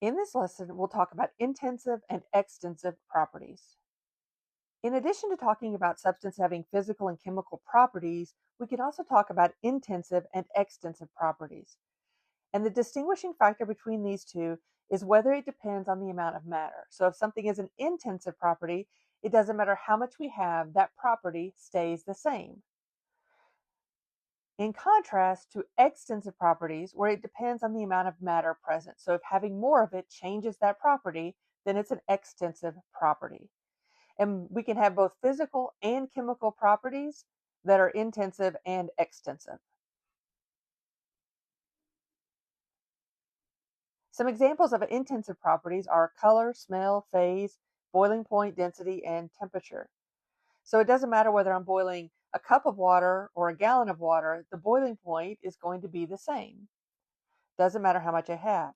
In this lesson, we'll talk about intensive and extensive properties. In addition to talking about substance having physical and chemical properties, we can also talk about intensive and extensive properties. And the distinguishing factor between these two is whether it depends on the amount of matter. So if something is an intensive property, it doesn't matter how much we have, that property stays the same. In contrast to extensive properties, where it depends on the amount of matter present. So if having more of it changes that property, then it's an extensive property. And we can have both physical and chemical properties that are intensive and extensive. Some examples of intensive properties are color, smell, phase, boiling point, density, and temperature. So it doesn't matter whether I'm boiling a cup of water or a gallon of water, the boiling point is going to be the same. Doesn't matter how much I have.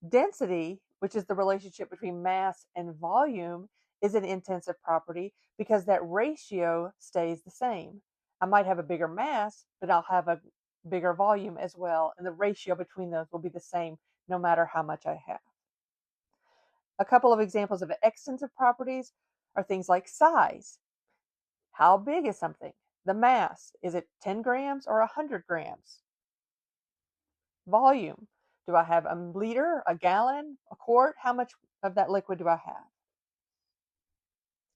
Density, which is the relationship between mass and volume, is an intensive property because that ratio stays the same. I might have a bigger mass, but I'll have a bigger volume as well, and the ratio between those will be the same no matter how much I have. A couple of examples of extensive properties are things like size. How big is something? The mass, is it 10 grams or 100 grams? Volume, do I have a liter, a gallon, a quart? How much of that liquid do I have?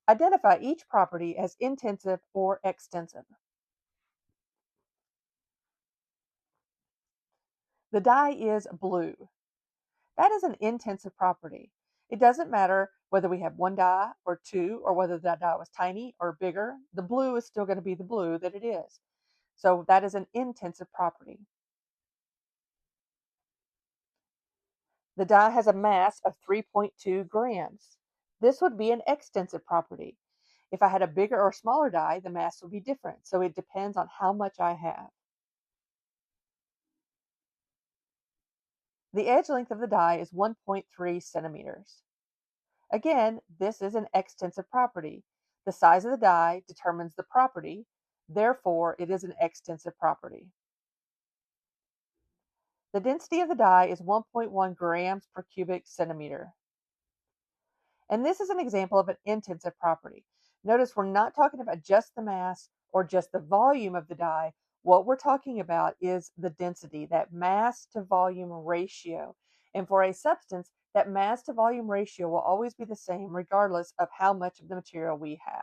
Identify each property as intensive or extensive. The dye is blue. That is an intensive property. It doesn't matter whether we have one dye or two, or whether that dye was tiny or bigger. The blue is still going to be the blue that it is. So that is an intensive property. The dye has a mass of 3.2 grams. This would be an extensive property. If I had a bigger or smaller dye, the mass would be different. So it depends on how much I have. The edge length of the die is 1.3 centimeters. Again, this is an extensive property. The size of the die determines the property, therefore it is an extensive property. The density of the die is 1.1 grams per cubic centimeter. And this is an example of an intensive property. Notice we're not talking about just the mass or just the volume of the die. What we're talking about is the density, that mass to volume ratio. And for a substance, that mass to volume ratio will always be the same regardless of how much of the material we have.